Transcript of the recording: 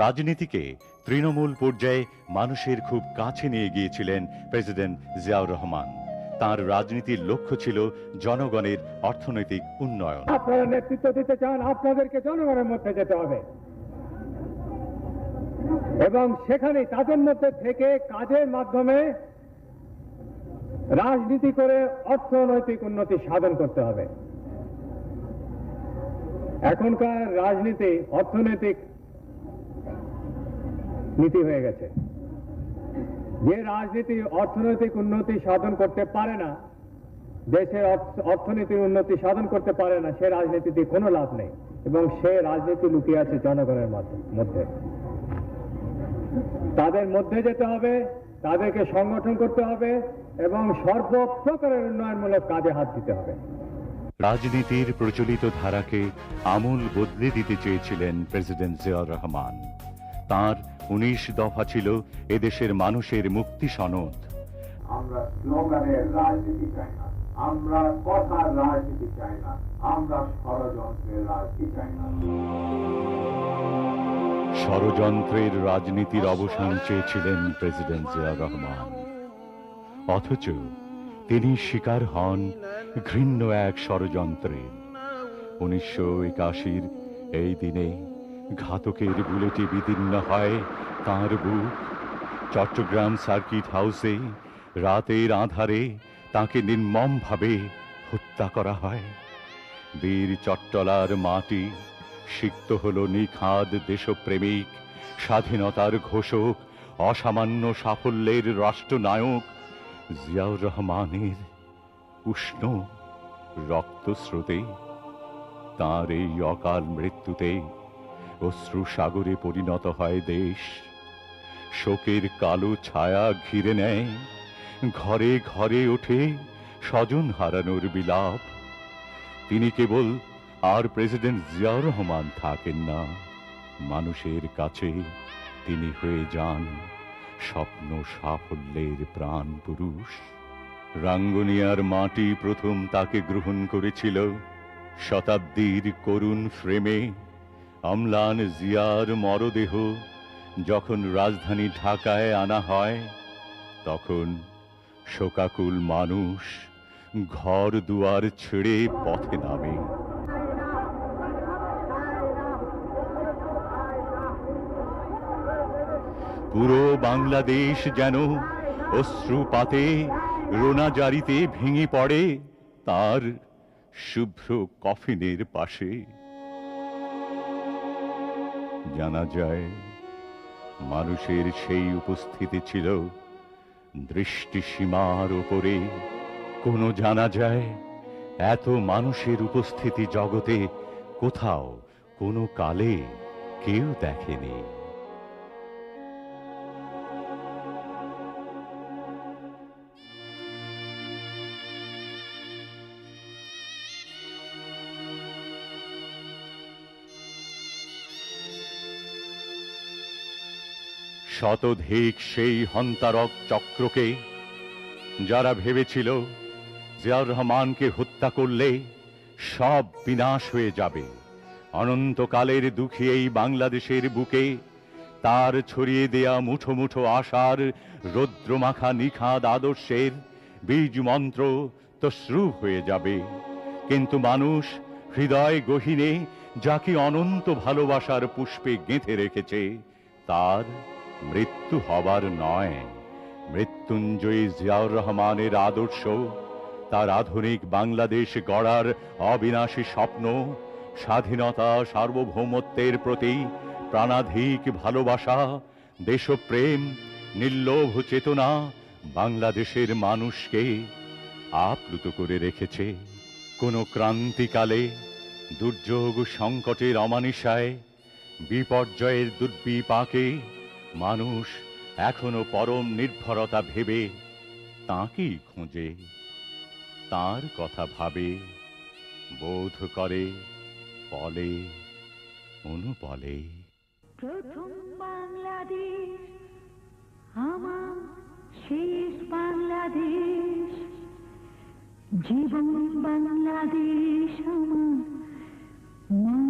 রাজনীতিকে তৃণমূল পর্যায়ে মানুষের খুব কাছে নিয়ে গিয়েছিলেন প্রেসিডেন্ট জিয়াউর রহমান। তার রাজনীতির লক্ষ্য ছিল জনগণের অর্থনৈতিক উন্নয়ন। আপনারা নেতৃত্ব দিতে চান, আপনাদেরকে জনগণের মধ্যে যেতে হবে এবং সেখানে তাদের মধ্যে থেকে কাজের মাধ্যমে রাজনীতি করে অর্থনৈতিক উন্নতি সাধন করতে হবে। এখনকার রাজনীতি অর্থনৈতিক নীতি হয়ে গেছে। যে রাজনীতি অর্থনৈতিক উন্নতি সাধন করতে পারে না, দেশের অর্থনীতির উন্নতি সাধন করতে পারে না, সে রাজনীতিতে কোনো লাভ নেই এবং সে রাজনীতি লুকিয়ে আছে জনগণের মধ্যে। তাদের মধ্যে যেতে হবে, তাদেরকে সংগঠন করতে হবে এবং সর্বপ্রকারের উন্নয়নমূলক কাজে হাত দিতে হবে। রাজনীতির প্রচলিত ধারাকে আমূল বদলে দিতে চেয়েছিলেন প্রেসিডেন্ট জিয়াউর রহমান। তার 19 দফা ছিল এদেশের মানুষের মুক্তি সনদ। আমরা স্লোগানের রাজনীতি চাই না, আমরা কথার রাজনীতি চাই না, আমরা ষড়যন্ত্রের রাজনীতি চাই না। ষড়যন্ত্রের রাজনীতির অবসান চেয়েছিলেন প্রেসিডেন্ট জিয়াউর রহমান, অথচ তিনি শিকার হন ঘৃণ্য এক ষড়যন্ত্রের। 1981 এই দিনে ঘাতকের বুলেটে বিদীর্ণ হয় তাঁর বুক। চট্টগ্রাম সার্কিট হাউসে রাতের আঁধারে তাকে নির্মমভাবে হত্যা করা হয়। বীর চট্টলার মাটি সিক্ত হল নিখাদ দেশপ্রেমিক, স্বাধীনতার ঘোষক, অসামান্য সাফল্যের রাষ্ট্রনায়ক জিয়াউর রহমানের উষ্ণ রক্তস্রোতে। তাঁর এই অকাল মৃত্যুতে অশ্রুসাগরে পরিণত হয় দেশ। শোকের কালো ছায়া ঘিরে নেয়, ঘরে ঘরে ওঠে স্বজন হারানোর বিলাপ। তিনি কেবল আর প্রেসিডেন্ট জিয়াউর রহমান থাকেন না, মানুষের কাছে তিনি হয়ে যান স্বপ্ন সাফল্যের প্রাণ পুরুষ। রাঙ্গুনিয়ার মাটি প্রথম তাকে গ্রহণ করেছিল শতাব্দীর করুণ ফ্রেমে। অম্লান জিয়ার মরদেহ যখন রাজধানী ঢাকায় আনা হয়, তখন শোকাকুল মানুষ ঘর দুয়ার ছেড়ে পথে নামে। পুরো বাংলাদেশ যেন অশ্রুপাতে রোনাজারিতে ভেঙে পড়ে তার শুভ্র কফিনের পাশে। জানা যায় মানুষের সেই উপস্থিতি ছিল দৃষ্টিসীমার ওপরে। কোনো জানা যায় এত মানুষের উপস্থিতি জগতে কোথাও কোনো কালে কেউ দেখেনি। শতধিক সেই হন্তারক চক্রকে, যারা ভেবেছিল জিয়াউর রহমানকে হত্যা করলে সব বিনাশ হয়ে যাবে, অনন্তকালের দুঃখী এই বাংলাদেশের বুকে তার ছড়িয়ে দেয়া মুঠো মুঠো আশার রৌদ্রমাখা নিখাদ আদর্শের বীজ মন্ত্র তশ্রু হয়ে যাবে। কিন্তু মানুষ হৃদয় গহীনে যাকে অনন্ত ভালোবাসার পুষ্পে গেঁথে রেখেছে, তার মৃত্যু হবার নয়। মৃত্যুঞ্জয়ী জিয়াউর রহমানের আদর্শ, তার আধুনিক বাংলাদেশ গড়ার অবিনাশী স্বপ্ন, স্বাধীনতা সার্বভৌমত্বের প্রতি প্রাণাধিক ভালোবাসা, দেশপ্রেম, নির্লোভ চেতনা বাংলাদেশের মানুষকে আপ্লুত করে রেখেছে। কোনো ক্রান্তিকালে, দুর্যোগ সংকটের অমানিসায়, বিপর্যয়ের দুর্বিপাকে মানুষ এখনো পরম নির্ভরতা ভেবে তাঁকেই খোঁজে, তাঁর কথা ভাবে, বোধ করে, বলে, অনুবলে। প্রথম বাংলাদেশ আমার শেষ বাংলাদেশ, জীবন বাংলাদেশ আমার।